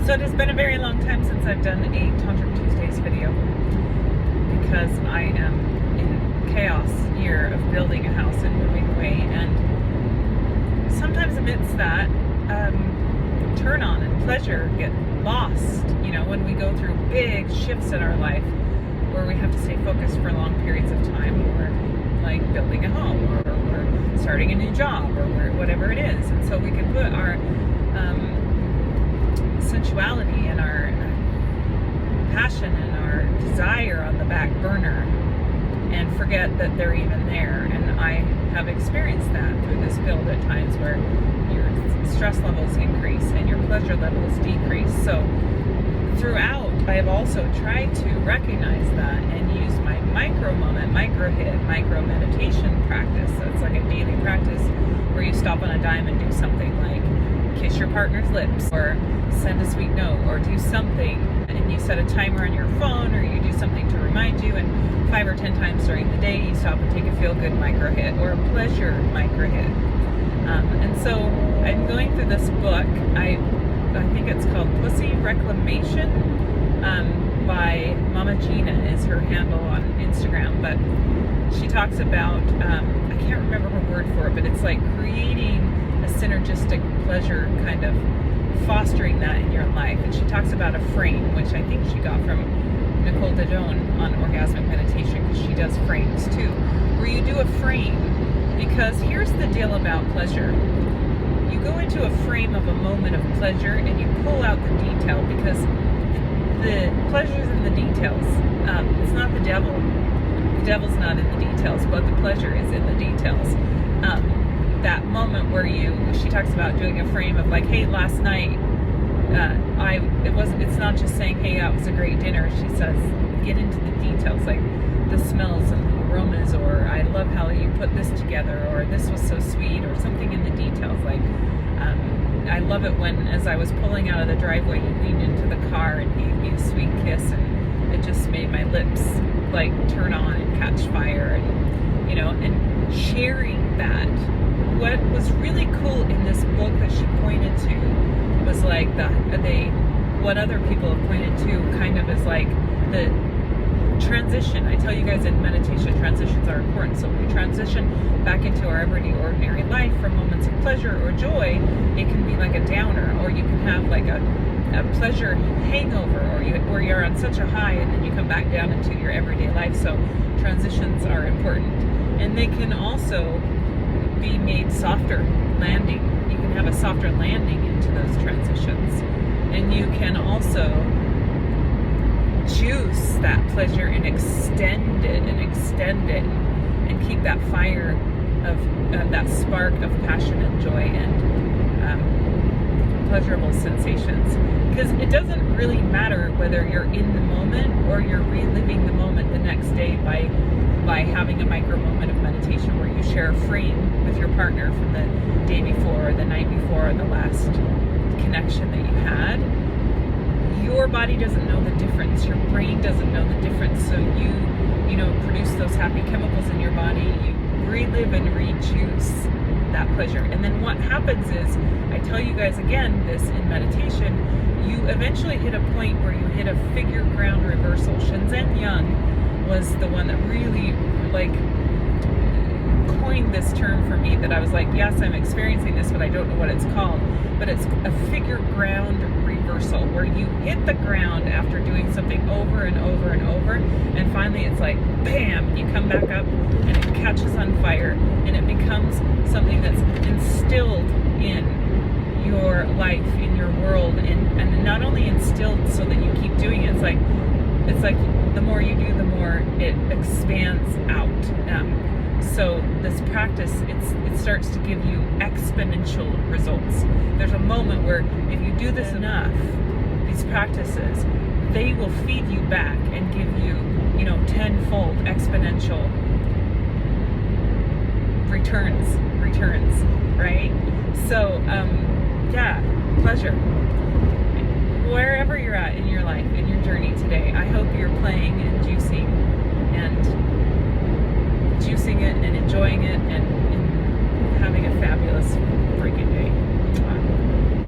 So it has been a very long time since I've done a Tantric Tuesdays video because I am in chaos year of building a house and moving away, and sometimes amidst that turn on and pleasure get lost, you know, when we go through big shifts in our life where we have to stay focused for long periods of time, or like building a home, or starting a new job, or whatever it is. And so we can put our sensuality and our passion and our desire on the back burner and forget that they're even there. And I have experienced that through this build at times where your stress levels increase and your pleasure levels decrease. So throughout, I have also tried to recognize that and use my micro moment, micro hit, micro meditation practice. So it's like a daily practice where you stop on a dime and do something like kiss your partner's lips, or send a sweet note, or do something, and you set a timer on your phone, or you do something to remind you, and 5 or 10 times during the day you stop and take a feel-good micro hit or a pleasure micro hit. And so I'm going through this book. I think it's called Pussy Reclamation by Mama Gina is her handle on Instagram, but she talks about I can't remember her word for it, but it's like creating a synergistic pleasure, kind of fostering that in your life. And she talks about a frame, which I think she got from Nicole Dajon on orgasmic meditation, because she does frames too, where you do a frame. Because here's the deal about pleasure: you go into a frame of a moment of pleasure and you pull out the detail, because the pleasure's in the details. It's not the devil. The devil's not in the details, but the pleasure is in the details. That moment where she talks about doing a frame of like, hey, last night, it's not just saying, hey, that was a great dinner. She says, get into the details, like the smells and the aromas, or I love how you put this together, or this was so sweet, or something in the details. Like, I love it when, as I was pulling out of the driveway, you leaned into the car and gave me a sweet kiss, and it just made my lips like turn on and catch fire, and, you know, and sharing that. What was really cool in this book that she pointed to was like what other people have pointed to kind of is like the transition. I tell you guys in meditation, transitions are important. So when we transition back into our everyday ordinary life from moments of pleasure or joy, it can be like a downer, or you can have like a pleasure hangover, or you're on such a high and then you come back down into your everyday life. So transitions are important, and they can also be made softer landing. You can have a softer landing into those transitions, and you can also juice that pleasure and extend it and keep that fire of that spark of passion and joy and pleasurable sensations. Because it doesn't really matter whether you're in the moment or you're reliving the moment the next day by having a micro moment of meditation where you share a frame with your partner from the day before, or the night before, or the last connection that you had. Your body doesn't know the difference. Your brain doesn't know the difference. So you know, produce those happy chemicals in your body. You relive and rejuice that pleasure. And then what happens is, I tell you guys again this in meditation, you eventually hit a point where you hit a figure ground reversal. Shinzen Young was the one that really like coined this term for me, that I was like, yes, I'm experiencing this, but I don't know what it's called. But it's a figure ground reversal, where you hit the ground after doing something over and over and over, and finally it's like bam, you come back up and it catches on fire, and it becomes something that's instilled in your life, in your world, and not only instilled so that you keep doing it. It's like the more you do, the more it expands out. So this practice, it starts to give you exponential results. There's a moment where if you do this enough, these practices, they will feed you back and give you, you know, tenfold exponential returns, right? So, yeah, pleasure. Wherever you're at in your life, in your journey today, I hope you're playing and juicing it and enjoying it and having a fabulous freaking day.